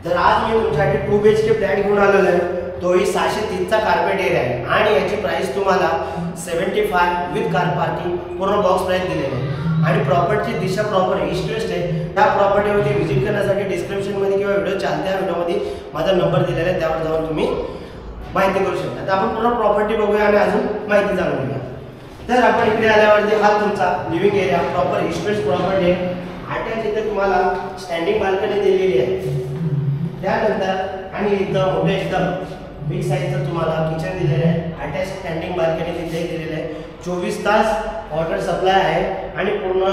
तर आज मी तुमच्यासाठी 2 BHK फ्लॅट घेऊन आलेलो आहे। तोही 630 चा कार्पेट एरिया आहे आणि याची प्राइस तुम्हाला 75 विथ कार पार्किंग पूर्ण बॉक्स प्राइस दिलेली आहे आणि प्रॉपर्टीची दिशा प्रॉपर ईस्ट वेस्ट आहे। त्या प्रॉपर्टीवरती व्हिजिट करण्यासाठी डिस्क्रिप्शन मध्ये किंवा व्हिडिओ चालत्या व्हिडिओमध्ये माझा नंबर दिलेला आहे, त्यावर जाऊन तुम्ही माहिती करू शकता। तर आपण पूर्ण प्रॉपर्टी बघूया आणि अजून माहिती जाणून घेऊया। तर आपण इकडे आल्यावरती हा तुमचा living area proper east west property आहे। अटॅच इथे तुम्हाला स्टँडिंग बाल्कनी दिलेली आहे। त्यानंतर आणि एकदम मोठे एकदम बिग साइजचं तुम्हाला किचन दिलेलं आहे। अटॅच स्टँडिंग बाल्कनी तिथे दिलेलं आहे। 24 तास वॉटर सप्लाय आहे आणि पूर्ण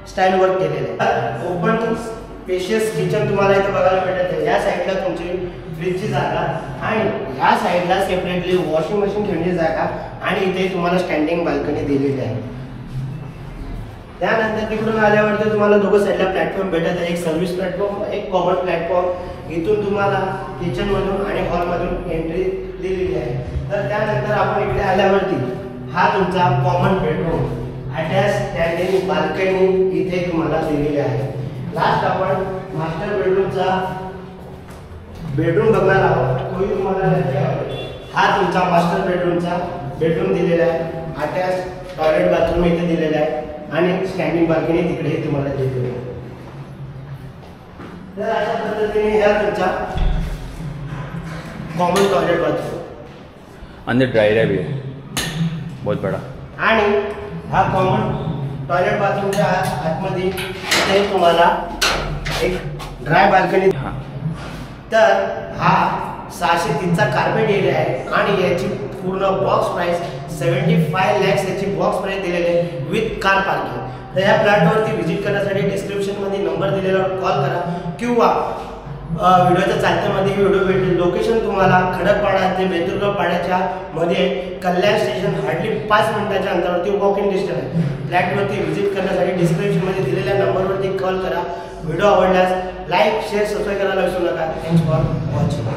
स्टाईल वर्क केलेलं आहे। ओपन स्पेशियस किचन तुम्हाला इथे बघायला भेटत आहे। या साइडला तुमची फ्रीजची जागा आणि या साइडला सेपरेटली वॉशिंग मशीन ठेवण्याची जागा आणि इथे तुम्हाला स्टँडिंग बाल्कनी दिलेली आहे। त्यानंतर तिकडून आल्यावरती तुम्हाला दोघं साइडला प्लॅटफॉर्म भेटत आहे। एक सर्व्हिस प्लॅटफॉर्म, एक कॉमन प्लॅटफॉर्म। इथून तुम्हाला किचन मधून आणि हॉल मधून एंट्री दिलेली आहे। तर त्यानंतर आपण इकडे आल्यावरती हा तुमचा common bedroom attach standing balcony इथे तुम्हाला दिलेली आहे। लास्ट आपण मास्टर बेडरूम बघणार आहोत। तोही तुम्हाला हा तुमचा मास्टर बेडरूम दिलेला आहे। अटॅच टॉयलेट बाथरूम इथे दिलेला आहे आणि स्टँडिंग बाल्कनी तिकडे तुम्हाला दिलेली आहे। तर अशा पद्धतीने हा तुमचा कॉमन टॉयलेट बाथरूम अंदर ड्राई एरिया भी है बहुत बड़ा आणि हा कॉमन टॉयलेट बाथरूमच्या आतमध्ये इथे तुम्हाला एक ड्राय बाल्कनी। तर हा 630 चा कार्पेट एरिया आहे आणि याची पूर्ण बॉक्स प्राइस 75 लाख याची बॉक्स प्राइस दिलेली आहे विथ कार पार्किंग। तर या प्लॅटवरती व्हिजिट करण्यासाठी डिस्क्रिप्शन मध्ये नंबर दिलेल्यावर कॉल करा किंवा व्हिडिओच्या चालत्यामध्ये व्हिडिओ भेटेल। लोकेशन तुम्हाला खडकपाडा ते बेतुर्गपाड्याच्या मध्ये कल्याण स्टेशन हार्डली 5 मिनिटाच्या अंतरावरती वॉकिंग डिस्टन्स आहे। फ्लॅटवरती व्हिजिट करण्यासाठी डिस्क्रिप्शन मध्ये दिलेल्या नंबरवरती कॉल करा। व्हिडिओ आवडल्यास लाईक शेअर सबस्क्राईब करायला विसरू नका। Thanks for watching.